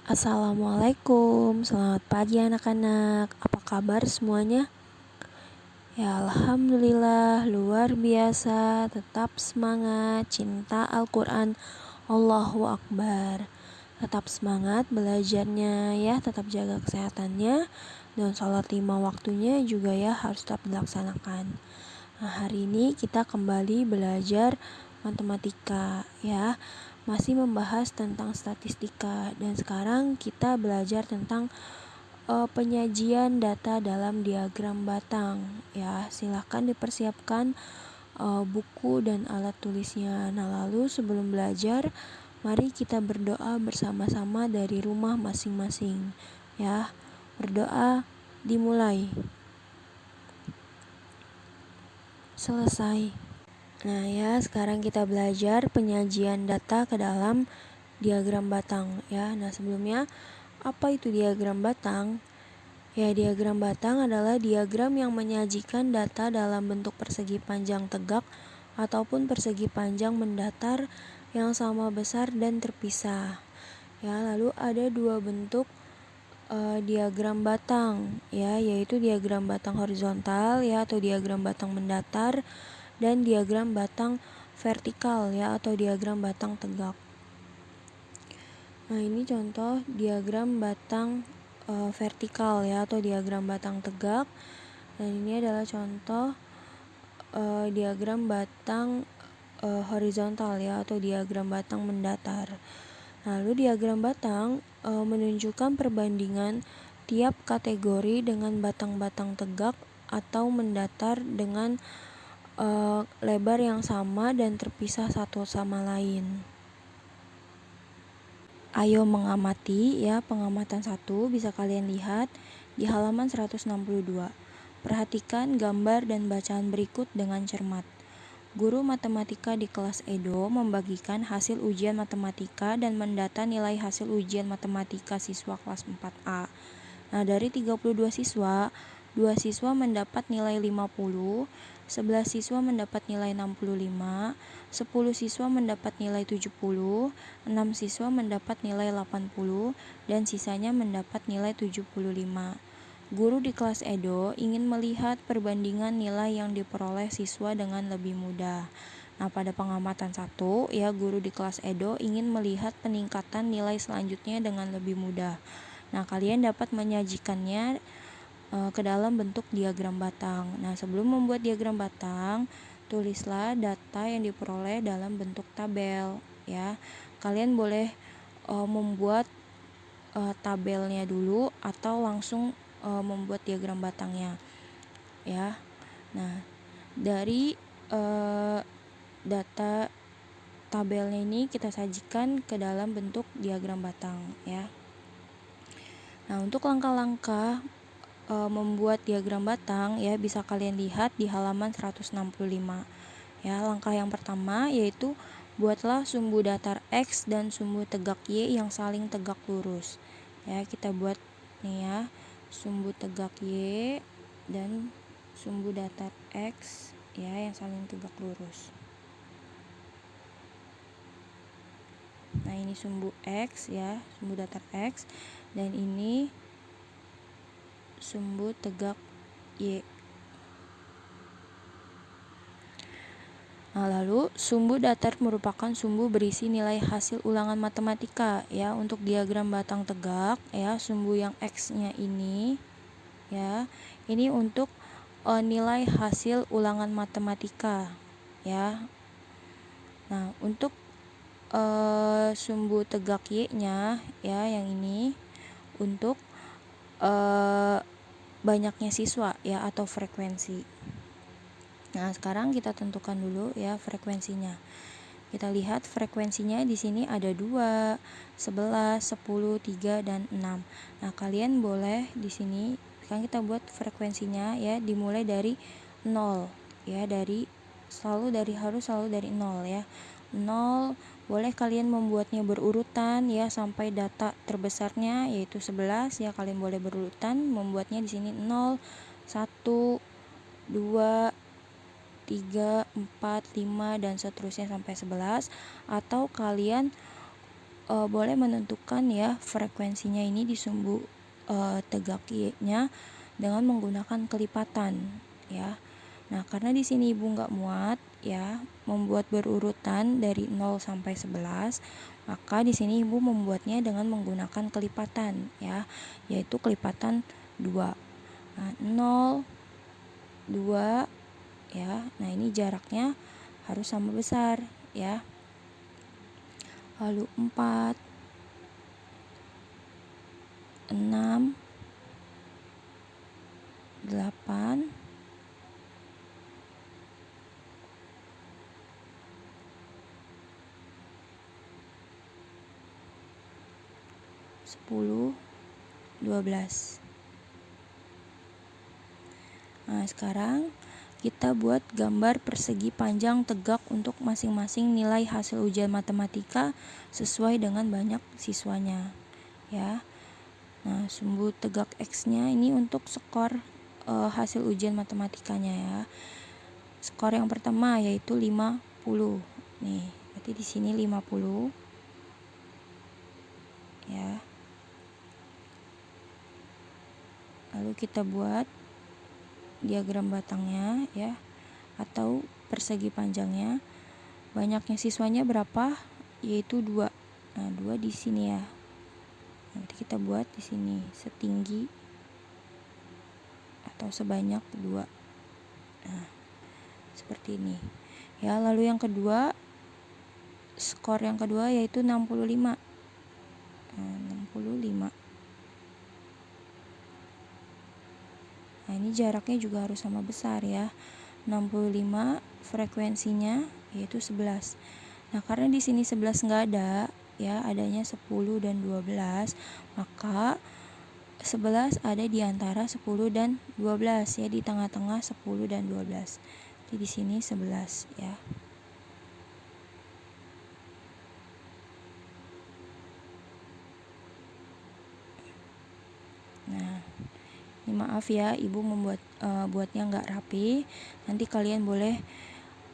Assalamualaikum, selamat pagi anak-anak. Apa kabar semuanya? Ya, alhamdulillah, luar biasa. Tetap semangat, cinta Al-Quran, Allahu Akbar. Tetap semangat belajarnya ya, tetap jaga kesehatannya. Dan sholat 5 waktunya juga ya harus tetap dilaksanakan. Nah, hari ini kita kembali belajar matematika ya. Masih membahas tentang statistika, dan sekarang kita belajar tentang penyajian data dalam diagram batang ya. Silahkan dipersiapkan buku dan alat tulisnya. Nah, lalu sebelum belajar, mari kita berdoa bersama-sama dari rumah masing-masing ya. Berdoa dimulai. Selesai. Nah ya, sekarang kita belajar penyajian data ke dalam diagram batang ya. Nah, sebelumnya, apa itu diagram batang? Ya, diagram batang adalah diagram yang menyajikan data dalam bentuk persegi panjang tegak ataupun persegi panjang mendatar yang sama besar dan terpisah. Ya, lalu ada dua bentuk diagram batang ya, yaitu diagram batang horizontal ya atau diagram batang mendatar, dan diagram batang vertikal ya atau diagram batang tegak. Nah, ini contoh diagram batang vertikal ya atau diagram batang tegak, dan ini adalah contoh diagram batang horizontal ya atau diagram batang mendatar. Lalu diagram batang menunjukkan perbandingan tiap kategori dengan batang-batang tegak atau mendatar dengan lebar yang sama dan terpisah satu sama lain. Ayo mengamati ya, pengamatan 1 bisa kalian lihat di halaman 162. Perhatikan gambar dan bacaan berikut dengan cermat. Guru matematika di kelas Edo membagikan hasil ujian matematika dan mendata nilai hasil ujian matematika siswa kelas 4A. Nah, dari 32 siswa, 2 siswa mendapat nilai 50, 11 siswa mendapat nilai 65, 10 siswa mendapat nilai 70, 6 siswa mendapat nilai 80, dan sisanya mendapat nilai 75. Guru di kelas Edo ingin melihat perbandingan nilai yang diperoleh siswa dengan lebih mudah. Nah, pada pengamatan 1 ya, guru di kelas Edo ingin melihat peningkatan nilai selanjutnya dengan lebih mudah. Nah, kalian dapat menyajikannya ke dalam bentuk diagram batang. Nah, sebelum membuat diagram batang, tulislah data yang diperoleh dalam bentuk tabel ya. Kalian boleh membuat tabelnya dulu atau langsung membuat diagram batangnya ya. Nah, dari data tabelnya ini kita sajikan ke dalam bentuk diagram batang ya. Nah, untuk langkah-langkah membuat diagram batang ya bisa kalian lihat di halaman 165. Ya, langkah yang pertama yaitu buatlah sumbu datar X dan sumbu tegak Y yang saling tegak lurus. Ya, kita buat nih ya, sumbu tegak Y dan sumbu datar X ya yang saling tegak lurus. Nah, ini sumbu X ya, sumbu datar X, dan ini sumbu tegak Y. Nah, lalu sumbu datar merupakan sumbu berisi nilai hasil ulangan matematika ya. Untuk diagram batang tegak ya, sumbu yang X-nya ini ya, ini untuk nilai hasil ulangan matematika ya. Nah, untuk sumbu tegak Y-nya ya yang ini untuk banyaknya siswa ya atau frekuensi. Nah, sekarang kita tentukan dulu ya frekuensinya. Kita lihat frekuensinya di sini ada 2, 11, 10, 3, dan 6. Nah, kalian boleh di sini sekarang kita buat frekuensinya ya, dimulai dari 0 ya, harus selalu dari 0 ya. 0 boleh kalian membuatnya berurutan ya sampai data terbesarnya yaitu 11 ya, kalian boleh berurutan membuatnya di sini 0, 1, 2, 3, 4, 5 dan seterusnya sampai 11, atau kalian boleh menentukan ya frekuensinya ini di sumbu tegaknya dengan menggunakan kelipatan ya. Nah, karena di sini Ibu nggak muat ya membuat berurutan dari 0 sampai 11, maka di sini Ibu membuatnya dengan menggunakan kelipatan ya, yaitu kelipatan 2. Nah, 0, 2 ya. Nah, ini jaraknya harus sama besar ya. Lalu 4, 6, 8, 10, 12. Nah, sekarang kita buat gambar persegi panjang tegak untuk masing-masing nilai hasil ujian matematika sesuai dengan banyak siswanya ya. Nah, sumbu tegak X-nya ini untuk skor hasil ujian matematikanya ya. Skor yang pertama yaitu 50. Nih, berarti di sini 50 ya. Lalu kita buat diagram batangnya ya, atau persegi panjangnya. Banyaknya siswanya berapa? Yaitu 2. Nah, 2 di sini ya. Nanti kita buat di sini setinggi atau sebanyak 2. Nah, seperti ini. Ya, lalu yang kedua, skor yang kedua yaitu 65. Nah, 65. Nah, ini jaraknya juga harus sama besar ya. 65 frekuensinya yaitu 11. Nah, karena di sini 11 nggak ada ya, adanya 10 dan 12, maka 11 ada di antara 10 dan 12 ya, di tengah-tengah 10 dan 12. Jadi di sini 11 ya. Nah, ini maaf ya, Ibu buatnya nggak rapi. Nanti kalian boleh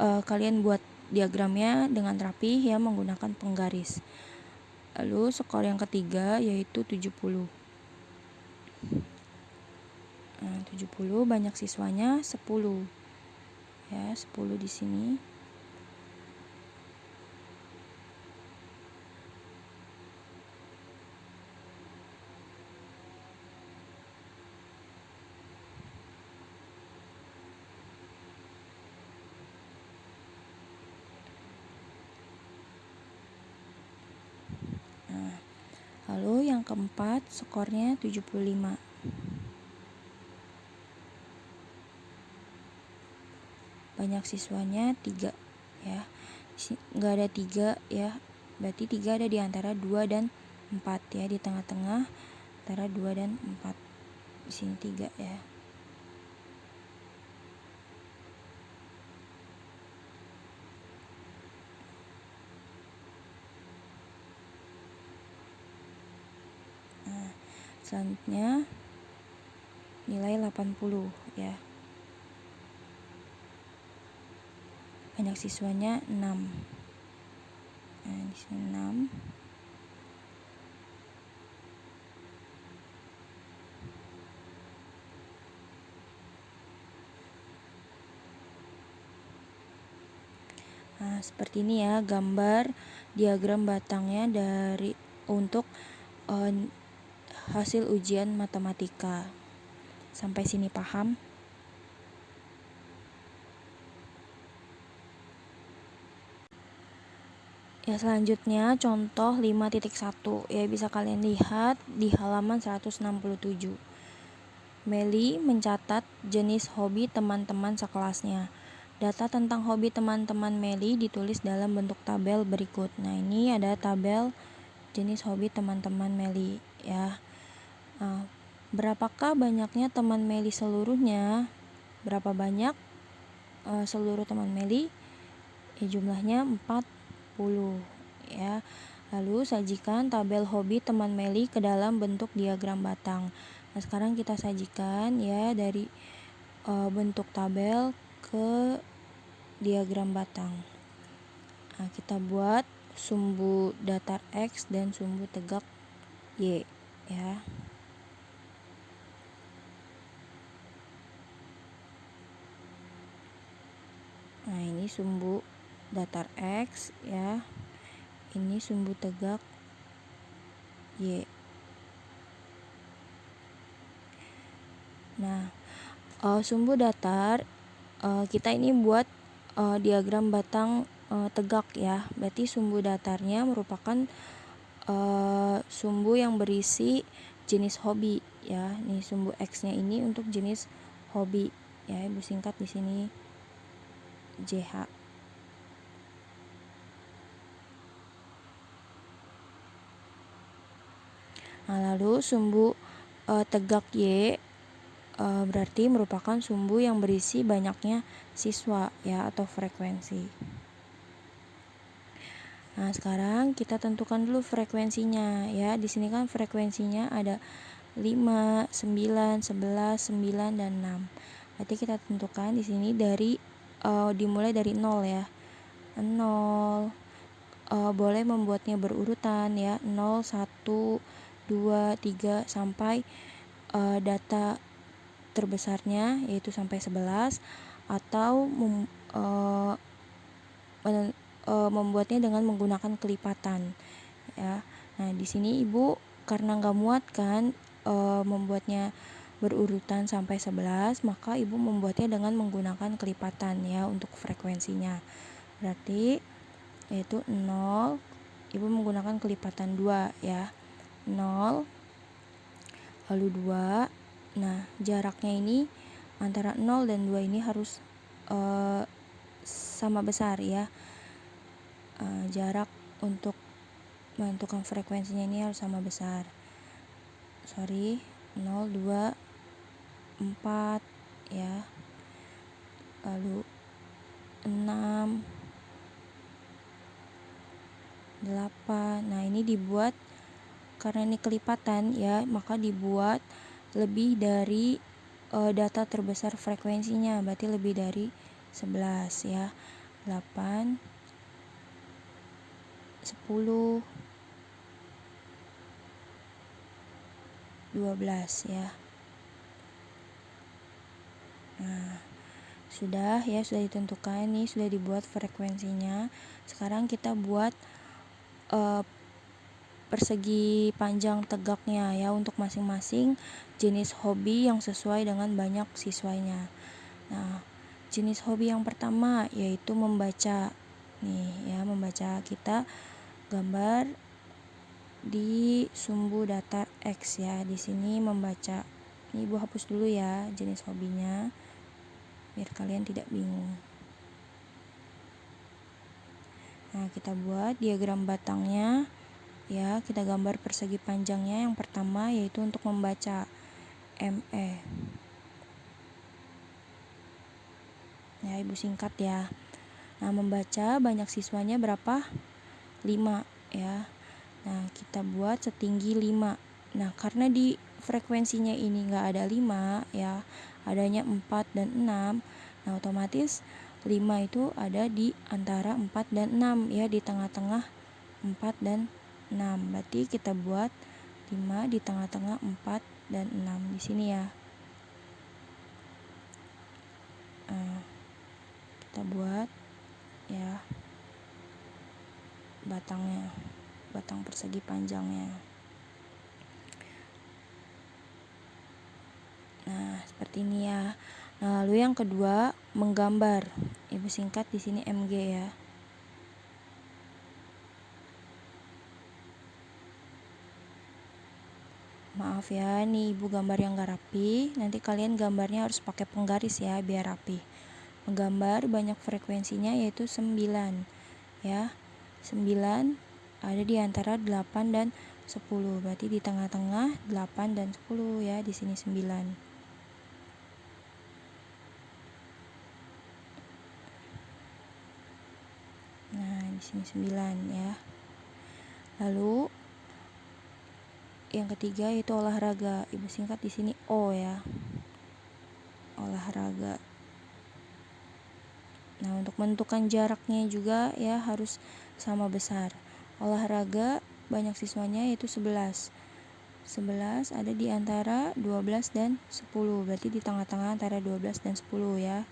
kalian buat diagramnya dengan rapi ya menggunakan penggaris. Lalu skor yang ketiga yaitu 70. Nah, 70 banyak siswanya 10. Ya, 10 di sini. Nah, lalu yang keempat skornya 75. Banyak siswanya 3 ya. Nggak ada 3 ya. Berarti 3 ada di antara 2 dan 4 ya, di tengah-tengah antara 2 dan 4. Di sini 3 ya. Nah, selanjutnya nilai 80 ya. Banyak siswanya 6. Nah, di sini 6. Nah, seperti ini ya gambar diagram batangnya untuk hasil ujian matematika. Sampai sini paham? Ya, selanjutnya contoh 5.1 ya, bisa kalian lihat di halaman 167. Meli mencatat jenis hobi teman-teman sekelasnya. Data tentang hobi teman-teman Meli ditulis dalam bentuk tabel berikut. Nah, ini ada tabel jenis hobi teman-teman Meli ya. Berapakah banyaknya teman Meli seluruhnya? Berapa banyak seluruh teman Meli? Ya, jumlahnya 40 ya. Lalu sajikan tabel hobi teman Meli ke dalam bentuk diagram batang. Nah, sekarang kita sajikan ya dari bentuk tabel ke diagram batang. Nah, kita buat sumbu datar X dan sumbu tegak Y ya. Nah, ini sumbu datar X ya. Ini sumbu tegak Y. Nah, sumbu datar kita ini buat diagram batang tegak ya. Berarti sumbu datarnya merupakan sumbu yang berisi jenis hobi ya. Nih sumbu X-nya ini untuk jenis hobi ya. Ibu singkat di sini JH. Nah, lalu sumbu tegak Y berarti merupakan sumbu yang berisi banyaknya siswa ya atau frekuensi. Nah, sekarang kita tentukan dulu frekuensinya ya. Di sini kan frekuensinya ada 5, 9, 11, 9 dan 6. Berarti kita tentukan di sini dari dimulai dari 0 ya. 0 boleh membuatnya berurutan ya. 0, 1, 2, 3 sampai data terbesarnya yaitu sampai 11 atau membuatnya dengan menggunakan kelipatan ya. Nah, di sini Ibu karena nggak muat kan membuatnya berurutan sampai 11, maka Ibu membuatnya dengan menggunakan kelipatan ya untuk frekuensinya. Berarti yaitu 0, Ibu menggunakan kelipatan 2 ya. 0 lalu 2. Nah, jaraknya ini antara 0 dan 2 ini harus sama besar ya. Jarak untuk menentukan frekuensinya ini harus sama besar. 0, 2, 4 ya. Lalu 6, 8. Nah, ini dibuat karena ini kelipatan ya, maka dibuat lebih dari data terbesar frekuensinya, berarti lebih dari 11 ya. 8, 10, 12 ya. Nah, sudah ditentukan nih, sudah dibuat frekuensinya. Sekarang kita buat persegi panjang tegaknya ya untuk masing-masing jenis hobi yang sesuai dengan banyak siswanya. Nah, jenis hobi yang pertama yaitu membaca. Nih ya, membaca. Kita gambar di sumbu datar X ya. Di sini membaca. Ini Ibu hapus dulu ya jenis hobinya biar kalian tidak bingung. Nah, kita buat diagram batangnya ya. Kita gambar persegi panjangnya yang pertama yaitu untuk membaca ME. Ya, Ibu singkat ya. Nah, membaca banyak siswanya berapa? 5 ya. Nah, kita buat setinggi 5. Nah, karena di frekuensinya ini nggak ada 5 ya, adanya 4 dan 6. Nah, otomatis 5 itu ada di antara 4 dan 6 ya, di tengah-tengah 4 dan 6. Berarti kita buat 5 di tengah-tengah 4 dan 6 di sini ya. Kita buat ya batangnya, batang persegi panjangnya. Nah, seperti ini ya. Nah, lalu yang kedua menggambar. Ibu singkat di sini MG ya. Maaf ya, nih Ibu gambar yang gak rapi. Nanti kalian gambarnya harus pakai penggaris ya biar rapi. Menggambar banyak frekuensinya yaitu 9 ya. 9 ada di antara 8 dan 10. Berarti di tengah-tengah 8 dan 10 ya, di sini 9. Nah, di sini 9 ya. Lalu yang ketiga yaitu olahraga. Ibu singkat di sini O ya. Olahraga. Nah, untuk menentukan jaraknya juga ya harus sama besar. Olahraga banyak siswanya yaitu 11. 11 ada di antara 12 dan 10. Berarti di tengah-tengah antara 12 dan 10 ya.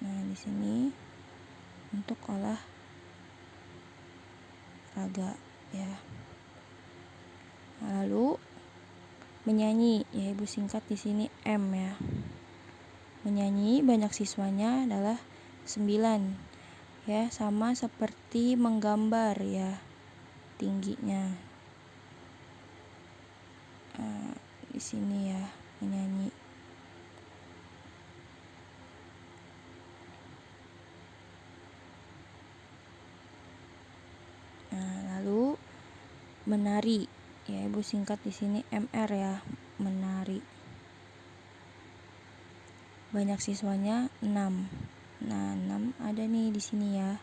Nah, di sini untuk olahraga ya. Lalu menyanyi, ya Ibu singkat di sini M ya. Menyanyi banyak siswanya adalah 9. Ya, sama seperti menggambar ya tingginya. Di sini ya menyanyi. Lalu menari, ya Ibu singkat di sini MR ya, menari. Banyak siswanya 6. Nah, 6 ada nih di sini ya.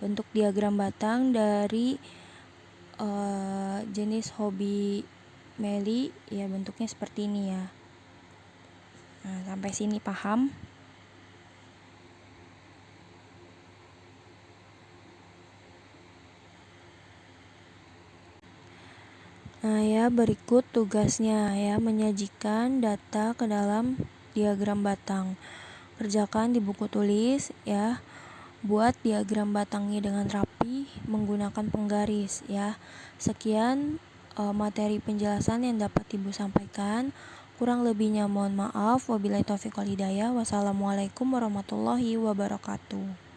Bentuk diagram batang dari jenis hobi Meli ya bentuknya seperti ini ya. Nah, sampai sini paham? Nah ya, berikut tugasnya ya, menyajikan data ke dalam diagram batang. Kerjakan di buku tulis ya. Buat diagram batangnya dengan rapi menggunakan penggaris ya. Sekian materi penjelasan yang dapat Ibu sampaikan. Kurang lebihnya mohon maaf. Wabillahi taufiq wal hidayah. Wassalamualaikum warahmatullahi wabarakatuh.